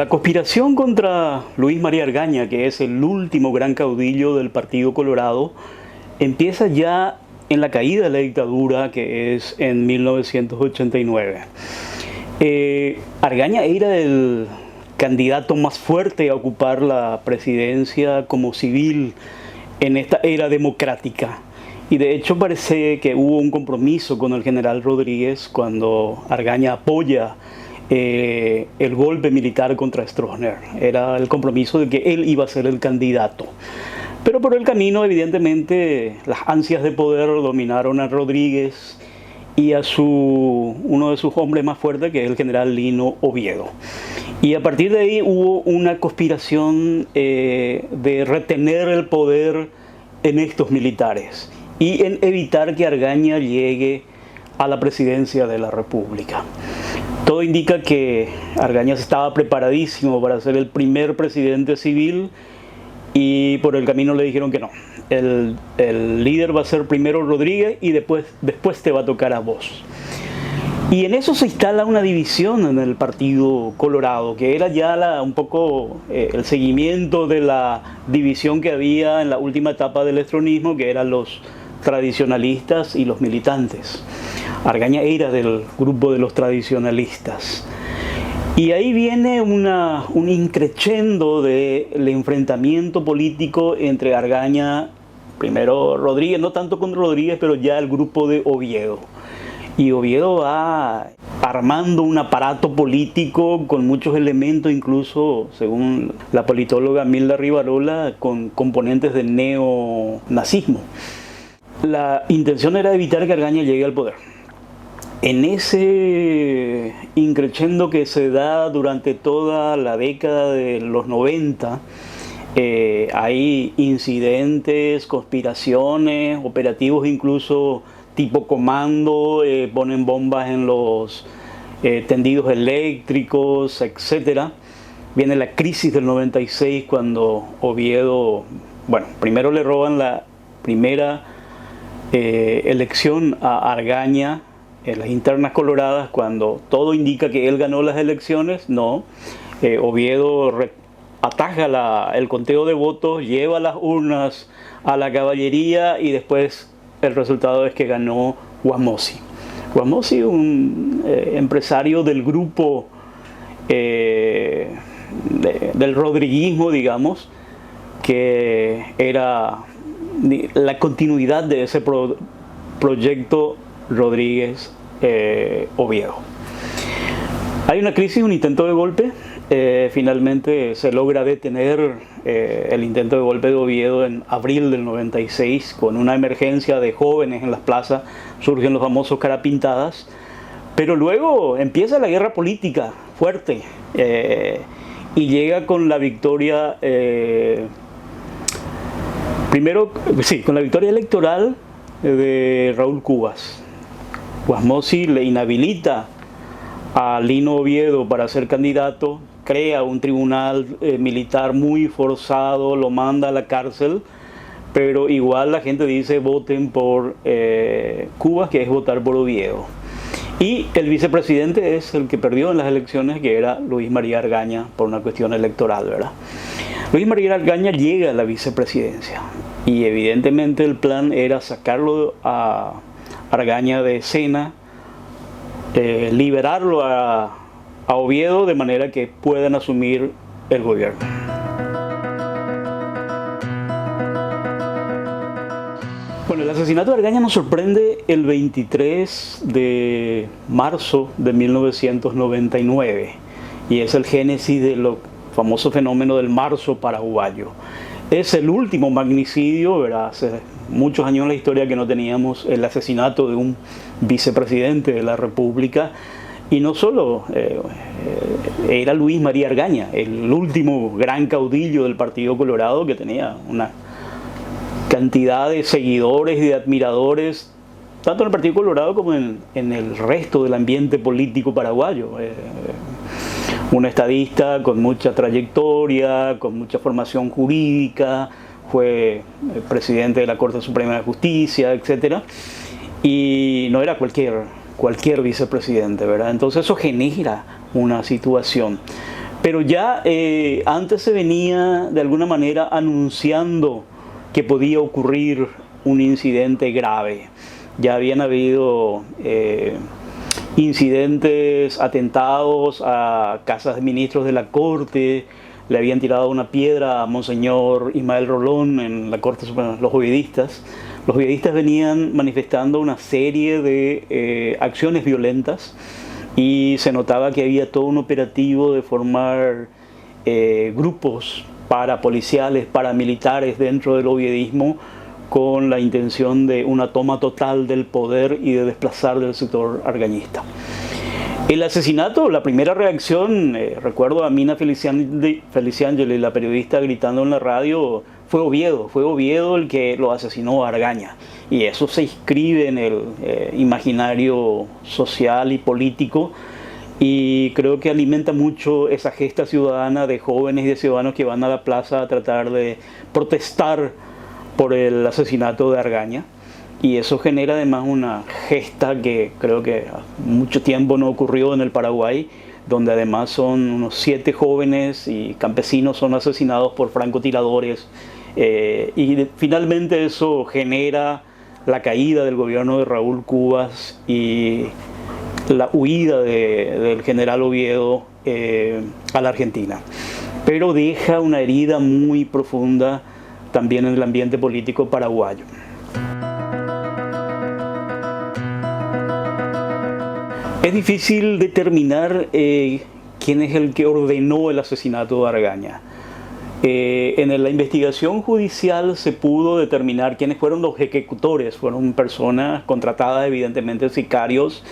La conspiración contra Luis María Argaña, que es el último gran caudillo del Partido Colorado, empieza ya en la caída de la dictadura, que es en 1989. Argaña era el candidato más fuerte a ocupar la presidencia como civil en esta era democrática. Y de hecho parece que hubo un compromiso con el general Rodríguez cuando Argaña apoya el golpe militar contra Stroessner. Era el compromiso de que él iba a ser el candidato. Pero por el camino, evidentemente, las ansias de poder dominaron a Rodríguez y a uno de sus hombres más fuertes, que es el general Lino Oviedo. Y a partir de ahí hubo una conspiración de retener el poder en estos militares y en evitar que Argaña llegue a la presidencia de la República. Todo indica que Argaña estaba preparadísimo para ser el primer presidente civil y por el camino le dijeron que no. El líder va a ser primero Rodríguez y después te va a tocar a vos. Y en eso se instala una división en el Partido Colorado, que era ya un poco el seguimiento de la división que había en la última etapa del estronismo, que eran los tradicionalistas y los militantes. Argaña era del grupo de los tradicionalistas. Y ahí viene un increchendo del enfrentamiento político entre Argaña, primero Rodríguez, no tanto con Rodríguez, pero ya el grupo de Oviedo. Y Oviedo va armando un aparato político con muchos elementos, incluso, según la politóloga Milda Rivarola, con componentes del neonazismo. La intención era evitar que Argaña llegue al poder. En ese increchendo que se da durante toda la década de los 90, hay incidentes, conspiraciones, operativos incluso tipo comando, ponen bombas en los tendidos eléctricos, etc. Viene la crisis del 96 cuando Oviedo, primero le roban la primera elección a Argaña en las internas coloradas, cuando todo indica que él ganó las elecciones. No, Oviedo ataja el conteo de votos, lleva las urnas a la caballería y después el resultado es que ganó Guasmossi. Guasmossi, un empresario del grupo del rodriguismo, digamos, que era la continuidad de ese proyecto Rodríguez Oviedo. Hay una crisis, un intento de golpe. Finalmente se logra detener el intento de golpe de Oviedo en abril del 96 con una emergencia de jóvenes en las plazas. Surgen los famosos carapintadas, pero luego empieza la guerra política fuerte y llega con la victoria con la victoria electoral de Raúl Cubas. Guasmossi le inhabilita a Lino Oviedo para ser candidato, crea un tribunal militar muy forzado, lo manda a la cárcel, pero igual la gente dice voten por Cubas, que es votar por Oviedo. Y el vicepresidente es el que perdió en las elecciones, que era Luis María Argaña, por una cuestión electoral, ¿verdad? Luis María Argaña llega a la vicepresidencia y evidentemente el plan era sacarlo a Argaña de escena, liberarlo a Oviedo de manera que puedan asumir el gobierno. Bueno, el asesinato de Argaña nos sorprende el 23 de marzo de 1999 y es el génesis del famoso fenómeno del marzo paraguayo. Es el último magnicidio, ¿verdad? Hace muchos años en la historia que no teníamos el asesinato de un vicepresidente de la República. Y no solo era Luis María Argaña, el último gran caudillo del Partido Colorado, que tenía una cantidad de seguidores y de admiradores, tanto en el Partido Colorado como en el resto del ambiente político paraguayo. Un estadista con mucha trayectoria, con mucha formación jurídica, fue presidente de la Corte Suprema de Justicia, etc. Y no era cualquier vicepresidente, ¿verdad? Entonces eso genera una situación. Pero ya antes se venía de alguna manera anunciando que podía ocurrir un incidente grave. Ya habían habido incidentes, atentados a casas de ministros de la Corte, le habían tirado una piedra a Monseñor Ismael Rolón en la Corte Suprema, los oviedistas. Los oviedistas venían manifestando una serie de acciones violentas y se notaba que había todo un operativo de formar grupos parapoliciales, paramilitares dentro del oviedismo con la intención de una toma total del poder y de desplazar del sector argañista. El asesinato, la primera reacción, recuerdo a Mina Feliciangeli, la periodista, gritando en la radio, fue Oviedo el que lo asesinó a Argaña. Y eso se inscribe en el imaginario social y político, y creo que alimenta mucho esa gesta ciudadana de jóvenes y de ciudadanos que van a la plaza a tratar de protestar por el asesinato de Argaña. Y eso genera además una gesta que creo que mucho tiempo no ocurrió en el Paraguay, donde además son unos 7 jóvenes y campesinos son asesinados por francotiradores. Y finalmente eso genera la caída del gobierno de Raúl Cubas y la huida del general Oviedo a la Argentina. Pero deja una herida muy profunda también en el ambiente político paraguayo. Es difícil determinar quién es el que ordenó el asesinato de Argaña. En la investigación judicial se pudo determinar quiénes fueron los ejecutores. Fueron personas contratadas, evidentemente sicarios,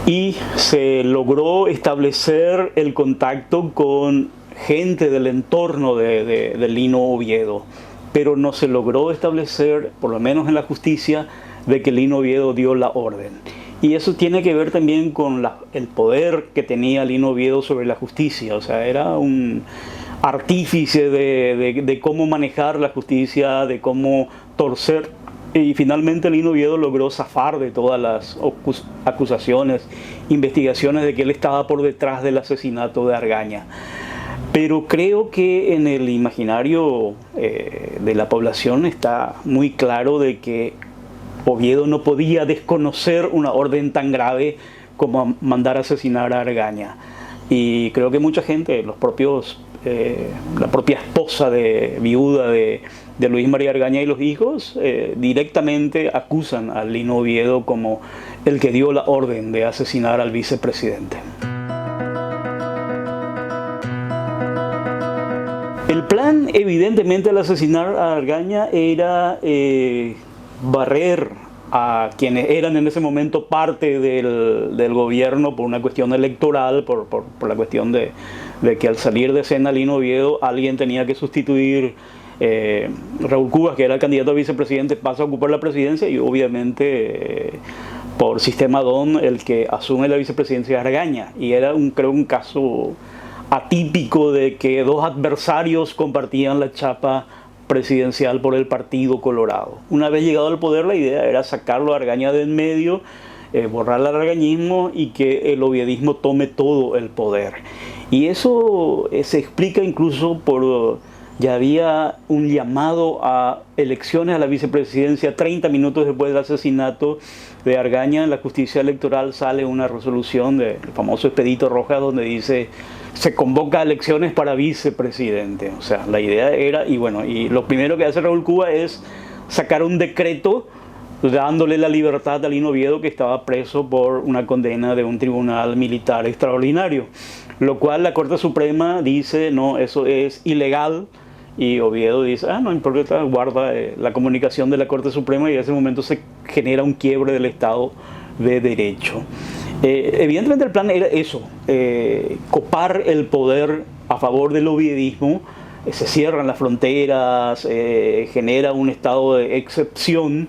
y se logró establecer el contacto con gente del entorno de Lino Oviedo, pero no se logró establecer, por lo menos en la justicia, de que Lino Oviedo dio la orden. Y eso tiene que ver también con el poder que tenía Lino Oviedo sobre la justicia. O sea, era un artífice de cómo manejar la justicia, de cómo torcer. Y finalmente Lino Oviedo logró zafar de todas las acusaciones, investigaciones de que él estaba por detrás del asesinato de Argaña. Pero creo que en el imaginario de la población está muy claro de que Oviedo no podía desconocer una orden tan grave como mandar a asesinar a Argaña. Y creo que mucha gente, la propia esposa viuda de Luis María Argaña y los hijos, directamente acusan a Lino Oviedo como el que dio la orden de asesinar al vicepresidente. El plan, evidentemente, al asesinar a Argaña era barrer a quienes eran en ese momento parte del gobierno por una cuestión electoral, por la cuestión de que al salir de escena Lino Oviedo, alguien tenía que sustituir. Raúl Cubas, que era el candidato a vicepresidente, pasa a ocupar la presidencia y obviamente por sistema DON el que asume la vicepresidencia es Argaña. Y era creo un caso atípico de que 2 adversarios compartían la chapa presidencial por el Partido Colorado. Una vez llegado al poder, la idea era sacarlo a Argaña de en medio, borrar el argañismo y que el oviedismo tome todo el poder. Y eso se explica incluso por... Ya había un llamado a elecciones a la vicepresidencia 30 minutos después del asesinato de Argaña. En la justicia electoral sale una resolución del famoso Expedito Rojas donde dice se convoca a elecciones para vicepresidente. O sea, la idea era, y lo primero que hace Raúl Cubas es sacar un decreto dándole la libertad a Lino Oviedo, que estaba preso por una condena de un tribunal militar extraordinario. Lo cual la Corte Suprema dice, no, eso es ilegal. Y Oviedo dice, no importa, guarda la comunicación de la Corte Suprema, y en ese momento se genera un quiebre del Estado de Derecho. Evidentemente el plan era eso, copar el poder a favor del oviedismo, se cierran las fronteras, genera un estado de excepción,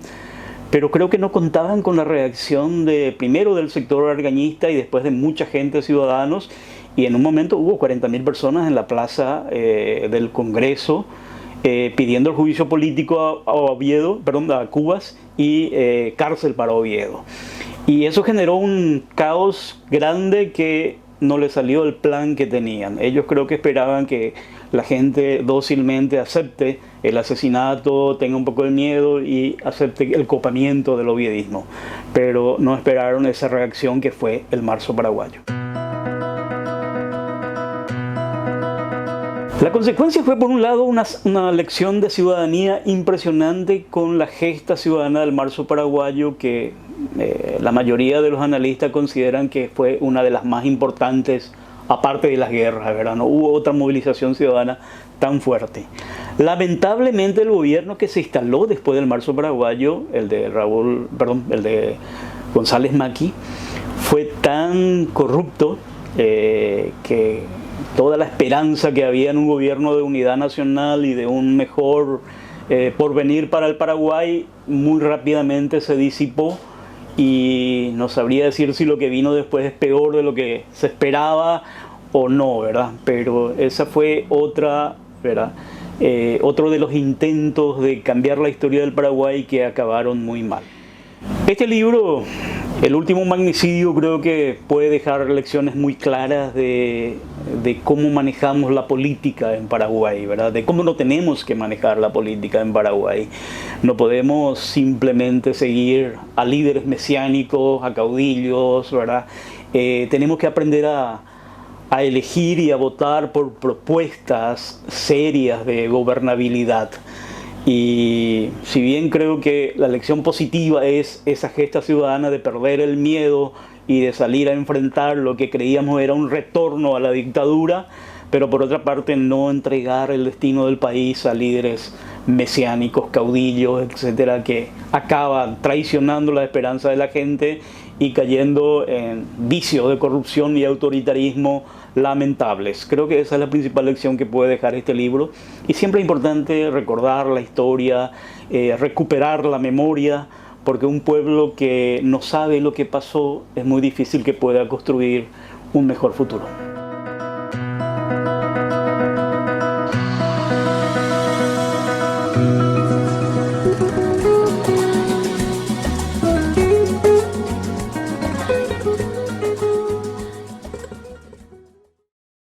pero creo que no contaban con la reacción primero del sector argañista y después de mucha gente, ciudadanos. Y en un momento hubo 40.000 personas en la plaza del Congreso pidiendo el juicio político a Cubas y cárcel para Oviedo. Y eso generó un caos grande que no les salió el plan que tenían. Ellos creo que esperaban que la gente dócilmente acepte el asesinato, tenga un poco de miedo y acepte el copamiento del oviedismo. Pero no esperaron esa reacción que fue el marzo paraguayo. La consecuencia fue, por un lado, una lección de ciudadanía impresionante con la gesta ciudadana del marzo paraguayo que la mayoría de los analistas consideran que fue una de las más importantes, aparte de las guerras, ¿verdad? No hubo otra movilización ciudadana tan fuerte. Lamentablemente el gobierno que se instaló después del marzo paraguayo, el de González Macri, fue tan corrupto que toda la esperanza que había en un gobierno de unidad nacional y de un mejor porvenir para el Paraguay muy rápidamente se disipó, y no sabría decir si lo que vino después es peor de lo que se esperaba o no, ¿verdad? Pero esa fue otra, ¿verdad? Otro de los intentos de cambiar la historia del Paraguay que acabaron muy mal. Este libro, El último magnicidio, creo que puede dejar lecciones muy claras de cómo manejamos la política en Paraguay, ¿verdad? De cómo no tenemos que manejar la política en Paraguay. No podemos simplemente seguir a líderes mesiánicos, a caudillos, ¿verdad? Tenemos que aprender a elegir y a votar por propuestas serias de gobernabilidad. Y si bien creo que la lección positiva es esa gesta ciudadana de perder el miedo y de salir a enfrentar lo que creíamos era un retorno a la dictadura, pero por otra parte no entregar el destino del país a líderes mesiánicos, caudillos, etcétera, que acaban traicionando la esperanza de la gente y cayendo en vicios de corrupción y autoritarismo lamentables. Creo que esa es la principal lección que puede dejar este libro, y siempre es importante recordar la historia, recuperar la memoria, porque un pueblo que no sabe lo que pasó es muy difícil que pueda construir un mejor futuro.